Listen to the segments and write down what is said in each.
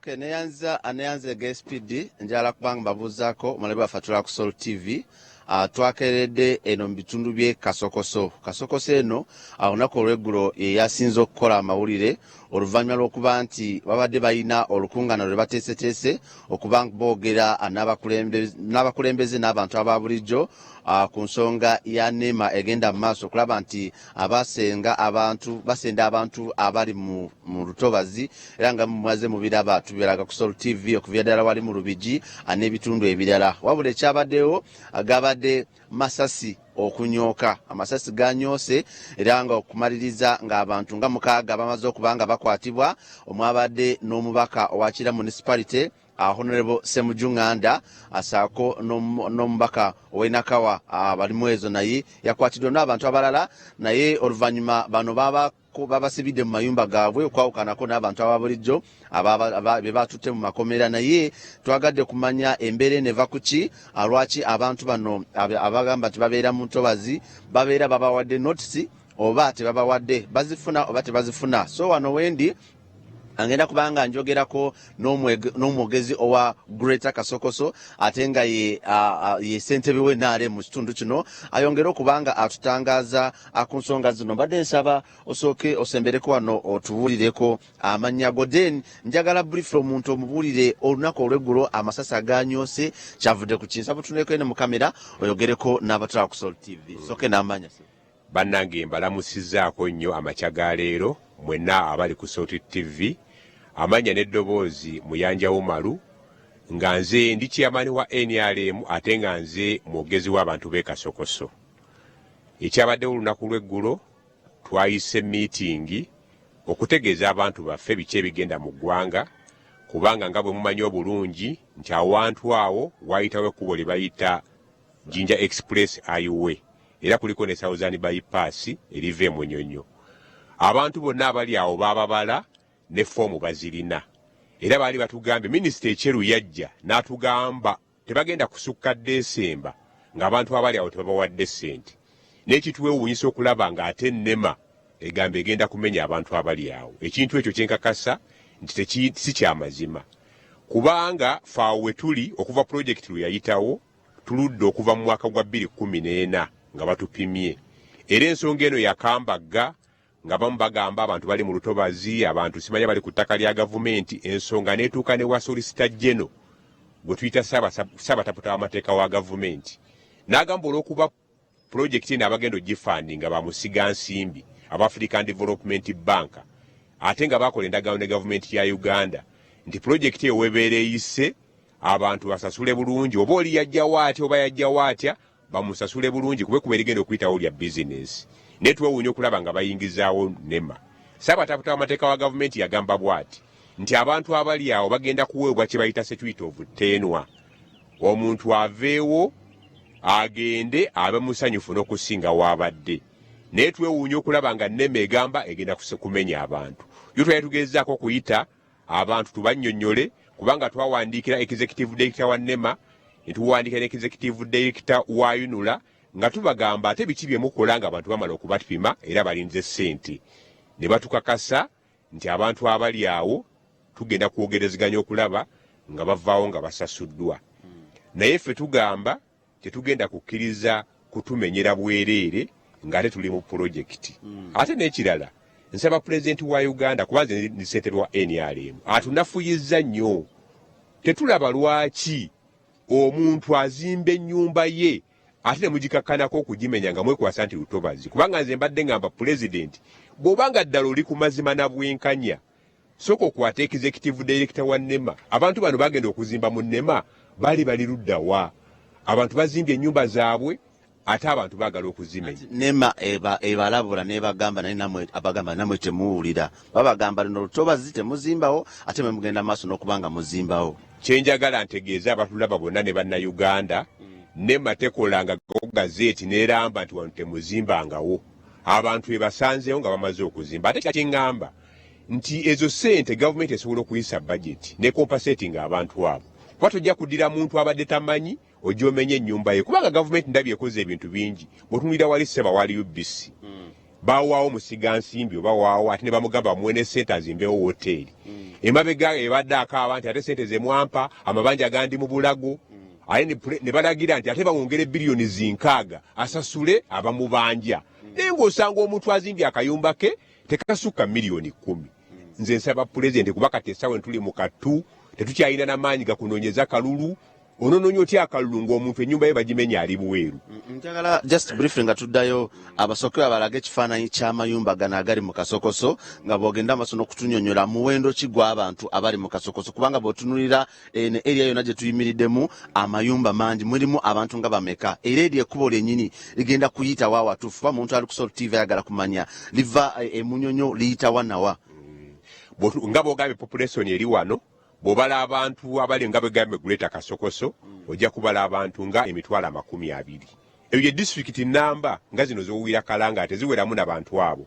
Okay, neyanza GSPD njala kubanga babuzaako muleba fatula ku Soul TV. Twakeredde eno mu bitundu bye Kasokoso eno olunaku olw'eggulo yasinze okukola amawulire oluvannyuma lw'okuba nti babadde balina olukungaana lwe bateeseteese okuba boogera n'abakulembeze n'abantu aba bulijjo ku nsonga ya NEMA egenda mu maaso okulaba nti basenda abantu abali mu lutobazi era nga mumaze mubiraba tubeeraga ku Soul TV okuva ddala wali mu Lubigi n'ebitundu ebirala. Wabula ekyabaddewo agabadde masasi okunyooka amasasi ganyoose era nga okumaliriza ng'abantu nga 6 bamaze okuba nga bakwatibwa omwabadde n'omubaka owakira municipality Honorable Semujunganda asaako n'omubaka ow'Enakawa balimu ezo naye yakwatiddwa n'abantu abalala naye oluvannyuma bano babasibidde mu mayumba gaabwe okwawukanako n'abantu ababulijjo be batutte mu makomera naye twagadde kumanya embeera eneva ku ki lwaki abantu bano abagamba nti babeera mu ntobazi babeera babawadde notisi oba tebabawadde bazifuna oba tebazifuna. So wano wendi angenda kubanga njogerako n'omwogezi owa Greater Kasokoso ate nga ye ssentebe w'ennaale mu kitundu kino ayongera okubanga atutangaza ku nsonga zino. Mbadde nsaba osooke osembereko wano otubuulireko amannya go then njagala brief omuntu omubuulire olunaku olw'eggulo amasasi aganyoose kyavudde ku kinsaba tuneko ene mu kamera oyogereko n'abatula ku Soul TV sooke n'amanya bannange mbalamusizzaako nnyo amakya ga leero mwenna abali ku Soul TV amanya n'eddoboozi Muyanja Umaru nga nze ndi chairman wa NRM ate nga nze mwogezi w'abantu b'e Kasokoso. Ekyabaddewo olunaku lw'eggulo twayise meeting okutegeeza abantu baffe biki ebigenda mu ggwanga kubanga nga bwe mumanyi obulungi nti awantu awo wayitawo ekkubo lye bayita Jinja Express Highway era kuliko ne Southern Bypass eriva e Munyonyo. Abantu bonna abali awo bababala ne fomu bazirina era baali batugambye minisita Echeru yajja n'atugamba tebagenda kusukka Desemba ng'abantu abali awo tebabawadde ssente n'ekituwewuunyisa okulaba ng'ate NEMA egamba egenda kumenya abantu abali awo. Ekintu ekyo kyenkakasa nti si kyamazima kubanga faawo we tuli okuva pulojekiti lwe yayitawo tuludde okuva mu mwaka gwa 2014 nga batupimye era ensonga eno yakambagga nga bamu bagamba abantu bali mu lutobazi abantu simanya bali ku ttaka lya gavumenti ensonga neetuuka ne wa Solicitor General gwe tuyita Ssaabataputa w'amateeka wa gavumenti n'agamba olw'okuba pulojekiti eno abagenda ogifandinga bamusiga nsimbi aba African Development Bank ate nga bakola endagaano ne gavumenti ya Uganda nti pulojekiti eyo webeera eyise abantu basasule bulungi oba oli yajjawo atya oba yajjawo atya bamusasule bulungi kuba erigenda okuyitawo lya bizinesi netwewuunya okulaba nga bayingizaawo NEMA. Ssaabataputa w'amateeka wa gavumenti yagamba bw'ati nti abantu abali awo bagenda kuweebwa kye bayita security of tenure omuntu aveewo agende abe musanyufu n'okusinga w'abadde naye twewuunya okulaba nga NEMA egamba egenda kumenya abantu. Yo twayatugezaako okuyita abantu tubannyonnyole kubanga twawandiikira executive director wa NEMA netuwandiikira ne executive director wa UNURA nga tubagamba ate biki bye mukola nga abantu bamala okubapima era balinze ssente ne batukakasa nti abantu abali awo tugenda kwogerezeganya okulaba nga bavaawo nga basasuddwa naye ffe tugamba tetugenda kukkiriza kutumenyera bwereere ng'ate tuli mu pulojekiti. Ate n'ekirala nsaba pulezidenti wa Uganda kuba nze ndi ssentebe wa NRM atunafuyizza nnyo tetulaba lwaki omuntu azimba ennyumba ye ate ne mugikakkanako okugimenya nga mwekwasa nti lutobazi kubanga nze mbadde ngamba pulezidenti bw'obanga ddala oli ku mazima na bwenkanya sooka okwata executive director wa NEMA abantu bano bagenda okuzimba mu NEMA bali luddawa abantu bazimbye ennyumba zaabwe ate abantu baagala okuzimenya. NEMA ebalabula nebagamba naye namwe abagamba namwe temuwulira babagamba lino lutobazi temuzimbawo ate mwe mugenda maaso n'okubanga muzimbawo. Kyenjagala ntegeeza abatulaba bonna ne bannayuganda NEMA tekolanga gazeeti n'eramba nti wano temuzimbangawo abantu bebasanzeewo nga bamaze okuzimba ate kyakiŋŋamba nti ezo ssente gavumenti esobola okuyisa budget ne compensating abantu abo kuba tojja kuddira muntu abadde tamanyi ojja omenye ennyumba ye kubanga gavumenti ndabye ekoze ebintu bingi bw'otunulira wali sseba wali UBC bawaawo musiga nsimbi bawaawo ate ne bamugamba bamuwene ssente azimbewo wooteeri emabega ebadde akaaba nti ate ssente ze mwampa amabanja gandi mu bulago aye ne balagira nti ate bawongere biliyoni zinkaaga asasule abamubanja naye ng'osanga omuntu azimbye akayumba ke tekasukka miliyoni 10. Nze nsaba pulezidenti kuba kati essaawa tuli mu katu tetukyalina n'amaanyi gakunoonyeza kalulu onoonoonya otya akalulu ng'omuntu ennyumba ye bagimenya ali buweeru. Njagala just briefly nga tuddayo abasooke abalage ekifaananyi ky'amayumba gano agali mu Kasokoso nga bw'ogenda amaaso n'okutunyonnyola muwendo ki gw'abantu abali mu Kasokoso kubanga bw'otunulira ne area yonna gye tuyimiriddemu amayumba mangi mulimu abantu nga bameka era eryo ekkubo lyennyini ligenda kuyita wa watuufu kuba omuntu ali ku Salt TV ayagala kumanya liva emunyonyo liyita wanawa. Nga bw'ogambye population eri wano bw'obala abantu abali nga bw'egambye Greater Kasokoso ojja kubala abantu nga 220,000. Eyo ye district namba nga zino z'owuwira Kalanga teziweramu n'abantu abo.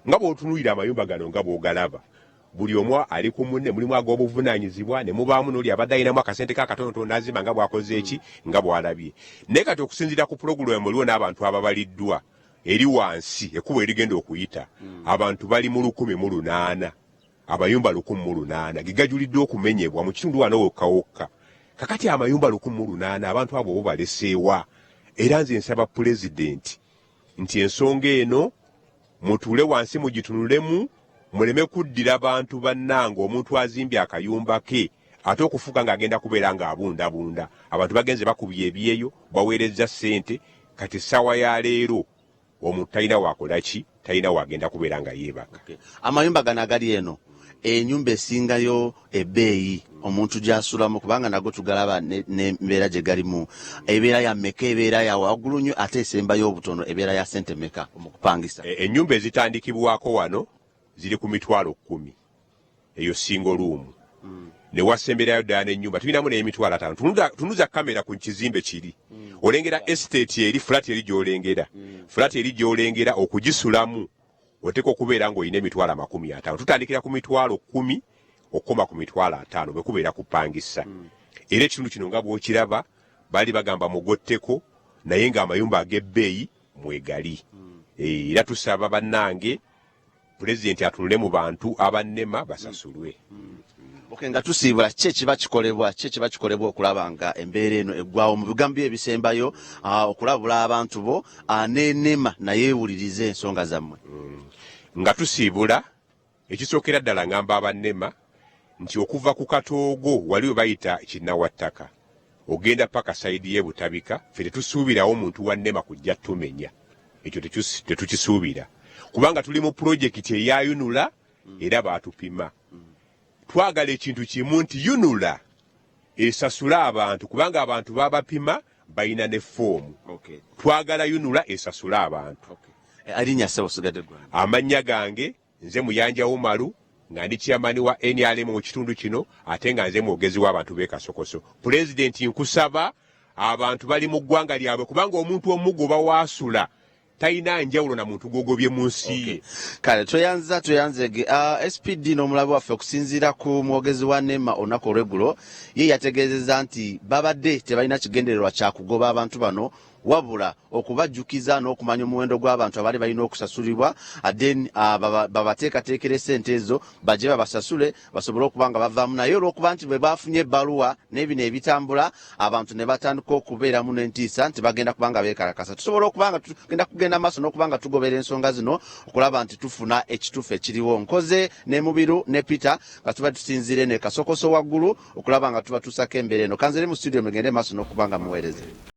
Nga bw'otunuulira amayumba gano nga bw'ogalaba buli omu ali ku munne mulimu ag'obuvunaanyizibwa ne mubaamu n'oli abadde alinamu akasente k'akatonotono n'azimba nga bw'akoze eki nga bw'alabye. Naye kati okusinziira ku pulogulaamu oliwo n'abantu ababaliddwa eri wansi ekkubo erigenda okuyita abantu bali mu 108. Amayumba 108 gigajulidde okumenyebwa mu kitundu wano wokka. Kakati amayumba 108 abantu abo bo baleseewa. Era nze nsaba pulezidenti nti ensonga eno mutuule wansi mugitunulemu muleme kuddira abantu bannanga omuntu azimbye akayumba ke ate okufuga ng'agenda kubeera ng'abundabunda. Abantu bagenze bakubye ebyeyo baweerezza ssente kati essaawa ya leero omuntu talina wakola ki talina wagenda kubeera nga yeebaka. Amayumba gano agali eno enyumba esingayo ebbeeyi omuntu gy'asulamu kubanga nago tugalaba n'embeera gye galimu ebeera ya mmeka ebeera ya waggulu nnyo ate esembayo obutono ebeera ya ssente mmeka mu kupangisa. Ennyumba ezitandikibwako wano ziri ku 10,000 eyo single room ne wasemberayo ddala n'ennyumba tulinamu naye 5,000. Tunuza kamera ku kizimbe kiri olengera estate eri flat eri gy'olengera flat eri gy'olengera okugisulamu oteka okubeera ng'olina 50,000. Tutandikira ku 10,000 okukoma ku 50,000 bwe kubeera kupangisa. Era ekitundu kino nga bw'okiraba baali bagamba mugotteko naye ng'amayumba ag'ebbeeyi mwegali. Era tusaba bannange pulezidenti atunule mu bantu abannema basasulwe. Nga tusiibula ki ekiba kikolebwa okulaba nga embeera eno eggwawo mu bigambo ebisembayo okulabula abantu bo n'enema naye ewulirize ensonga zammwe. Nga tusiibula ekisookera ddala ngamba abannema nti okuva ku Katoogo wali we bayita kinnawattaka ogenda paka sayidi y'e Butabika ffe tetusuubirawo omuntu wa nnema kujja tumenya ekyo tetukisuubira kubanga tuli mu pulojekiti eya Yunula era baatupima. Twagala ekintu kimu nti Yunula esasula abantu kubanga abantu babapima balina ne foomu. Twagala Yunula esasula abantu. Alinnya Sebo Sigadde Gwanga. Amannya gange nze Muyanja Umaru nga ndi chairman wa NRM mu kitundu kino ate nga nze mwogezi w'abantu b'e Kasokoso. Pulezidenti nkusaba abantu bali mu ggwanga lyabwe kubanga omuntu omugoba waasula talina njawulo na muntu gwogobye mu nsi. Kale toyanzege SPD n'omulabe waffe okusinziira ku mwogezi wa NEMA olunaku olw'eggulo ye yategeezezza nti babadde tebalina kigendererwa kya kugoba abantu bano wabula okubajjukiza n'okumanya omuwendo gw'abantu abali balina okusasulibwa then babateekateekera essente ezo bajje babasasule basobole okuba nga bavaamu naye olw'okuba nti bwe baafunye ebbaluwa n'ebino ebitambula abantu ne batandika okubeeramu n'entiisa nti bagenda kuba nga beekalakasa. Tusobola okuba nga tugenda maaso n'okuba nga tugobera ensonga zino okulaba nti tufuna ekituufu ekiriwo. Nkoze ne Mubiru ne Peter nga tuba tusinzire ne Kasokoso waggulu okulaba nga tuba tusako embeera eno. Kanzere mu studio mugende maaso n'okuba nga muweereze.